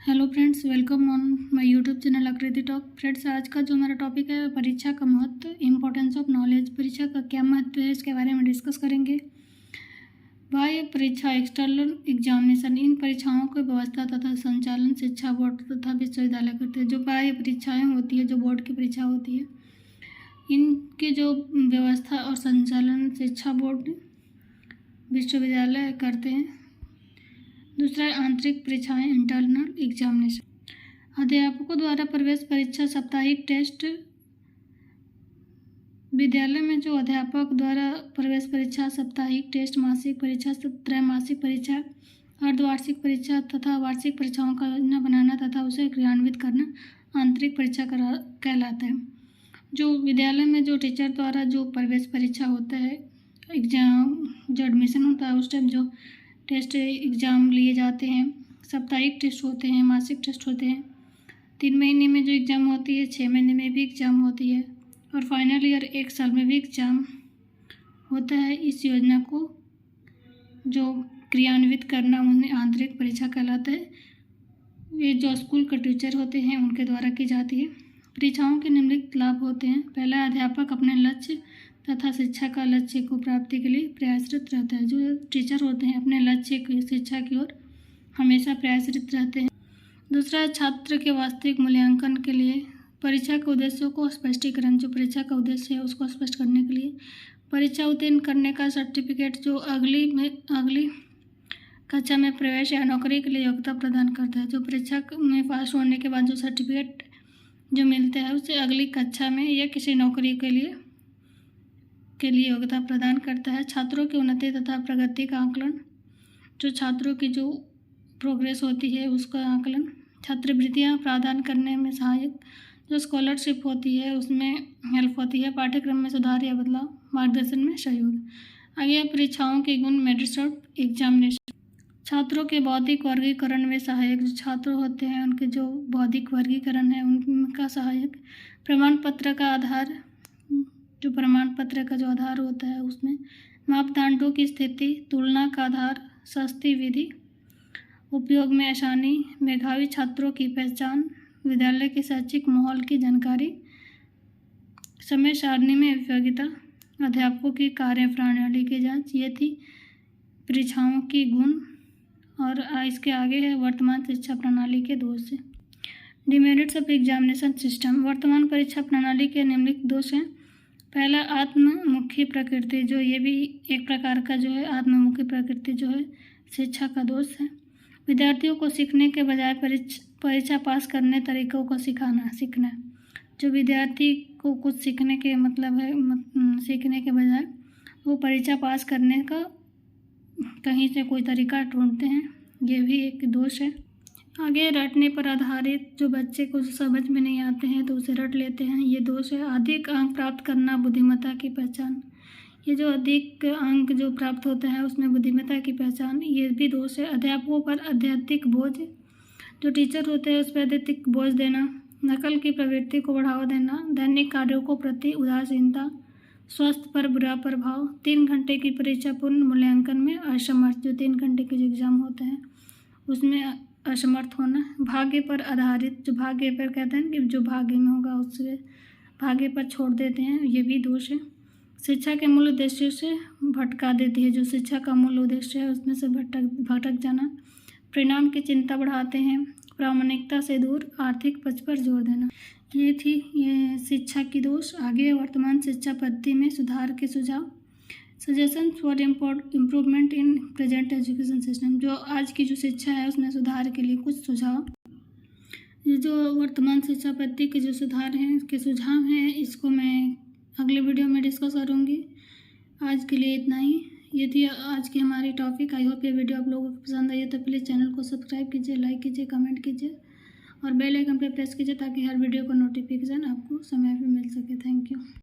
Hello friends, welcome on my YouTube channel आकृति talk. Friends, आज का जो हमारा टॉपिक है परीक्षा का महत्व, इम्पोर्टेंस ऑफ नॉलेज। परीक्षा का क्या महत्व है इसके बारे में डिस्कस करेंगे। बाह्य परीक्षा, एक्सटर्नल एग्जामिनेशन, इन परीक्षाओं की व्यवस्था तथा संचालन शिक्षा बोर्ड तथा विश्वविद्यालय करते हैं। जो बाह्य परीक्षाएँ होती है, जो बोर्ड की परीक्षा होती है, इनकी जो व्यवस्था और संचालन शिक्षा बोर्ड विश्वविद्यालय करते हैं। दूसरा है आंतरिक परीक्षाएं, इंटरनल एग्जामिनेशन। अध्यापकों द्वारा प्रवेश परीक्षा, साप्ताहिक टेस्ट। विद्यालय में जो अध्यापक द्वारा प्रवेश परीक्षा, साप्ताहिक टेस्ट, मासिक परीक्षा, त्रैमासिक परीक्षा, अर्धवार्षिक परीक्षा तथा वार्षिक परीक्षाओं का योजना बनाना तथा उसे क्रियान्वित करना आंतरिक परीक्षा कहलाता है। जो विद्यालय में जो टीचर द्वारा जो प्रवेश परीक्षा होता है, एग्जाम जो एडमिशन होता है, उस टाइम जो टेस्ट एग्ज़ाम लिए जाते हैं, साप्ताहिक टेस्ट होते हैं, मासिक टेस्ट होते हैं, 3 महीने में जो एग्ज़ाम होती है, 6 महीने में भी एग्ज़ाम होती है, और फाइनल ईयर 1 साल में भी एग्ज़ाम होता है। इस योजना को जो क्रियान्वित करना उन्हें आंतरिक परीक्षा कहलाता है। ये जो स्कूल के टीचर होते हैं उनके द्वारा की जाती है। परीक्षाओं के निम्नलिखित लाभ होते हैं। पहला, अध्यापक अपने लक्ष्य तथा शिक्षा का लक्ष्य को प्राप्ति के लिए प्रयासरत रहता है। जो टीचर होते हैं अपने लक्ष्य की शिक्षा की ओर हमेशा प्रयासरत रहते हैं। दूसरा, छात्र के वास्तविक मूल्यांकन के लिए परीक्षा के उद्देश्यों को स्पष्टीकरण। जो परीक्षा का उद्देश्य है उसको स्पष्ट करने के लिए परीक्षा उत्तीर्ण करने का सर्टिफिकेट जो अगली कक्षा में प्रवेश या नौकरी के लिए योग्यता प्रदान करता है। जो परीक्षा में पास होने के बाद जो सर्टिफिकेट जो मिलता है उसे अगली कक्षा में या किसी नौकरी के लिए योग्यता प्रदान करता है। छात्रों की उन्नति तथा प्रगति का आकलन। जो छात्रों की जो प्रोग्रेस होती है उसका आकलन। छात्रवृत्तियां प्रदान करने में सहायक। जो स्कॉलरशिप होती है उसमें हेल्प होती है। पाठ्यक्रम में सुधार या बदलाव, मार्गदर्शन में सहयोग। आगे परीक्षाओं के गुण, मेरिट्स ऑफ एग्जामिनेशन। छात्रों के बौद्धिक वर्गीकरण में सहायक। जो छात्र होते हैं उनके जो बौद्धिक वर्गीकरण है उनका सहायक। प्रमाण पत्र का आधार। जो प्रमाण पत्र का जो आधार होता है उसमें मापदंडों की स्थिति, तुलना का आधार, सस्ती विधि, उपयोग में आसानी, मेधावी छात्रों की पहचान, विद्यालय के शैक्षिक माहौल की जानकारी, समय सारणी में उपयोगिता, अध्यापकों की कार्यप्रणाली की जांच। ये थी परीक्षाओं की गुण। और इसके आगे है वर्तमान शिक्षा प्रणाली के दोष। Demerits of examination system. वर्तमान परीक्षा प्रणाली के निम्नलिखित दोष हैं। पहला, आत्ममुखी प्रकृति। जो ये भी एक प्रकार का जो है आत्ममुखी प्रकृति जो है शिक्षा का दोष है। विद्यार्थियों को सीखने के बजाय परीक्षा पास करने तरीकों को सीखना। जो विद्यार्थी को कुछ सीखने के मतलब है सीखने के बजाय वो परीक्षा पास करने का कहीं से कोई तरीका ढूंढते हैं, ये भी एक दोष है। आगे, रटने पर आधारित। जो बच्चे को जो समझ में नहीं आते हैं तो उसे रट लेते हैं, ये दोष है। अधिक अंक प्राप्त करना, बुद्धिमत्ता की पहचान। ये जो अधिक अंक जो प्राप्त होता है उसमें बुद्धिमत्ता की पहचान, ये भी दोष है। अध्यापकों पर अत्यधिक बोझ। जो टीचर होते हैं उस पर अत्यधिक बोझ देना। नकल की प्रवृत्ति को बढ़ावा देना। दैनिक कार्यों को प्रति उदासीनता। स्वास्थ्य पर बुरा प्रभाव। 3 घंटे की परीक्षा पूर्ण मूल्यांकन में असमर्थ। जो 3 घंटे के जो एग्ज़ाम होते हैं उसमें असमर्थ होना। भाग्य पर आधारित। जो भाग्य पर कहते हैं कि जो भाग्य में होगा उससे भाग्य पर छोड़ देते हैं, ये भी दोष है। शिक्षा के मूल उद्देश्य से भटका देती है। जो शिक्षा का मूल उद्देश्य है उसमें से भटक जाना। परिणाम की चिंता बढ़ाते हैं। प्रामाणिकता से दूर। आर्थिक पक्ष पर जोर देना। ये थी ये शिक्षा की दोष। आगे, वर्तमान शिक्षा पद्धति में सुधार के सुझाव। Suggestion for improvement in present education system. जो आज की जो शिक्षा है उसमें सुधार के लिए कुछ सुझाव। ये जो वर्तमान शिक्षा पद्धति के जो सुधार हैं इसके सुझाव हैं, इसको मैं अगले वीडियो में डिस्कस करूँगी। आज के लिए इतना ही। ये थी आज की हमारी टॉपिक। आई होप ये वीडियो आप लोगों को पसंद आई है तो प्लीज़ चैनल को सब्सक्राइब कीजिए, लाइक कीजिए, कमेंट कीजिए और बेल आइकन पर प्रेस कीजिए ताकि हर वीडियो का नोटिफिकेशन आपको समय पर मिल सके। Thank you.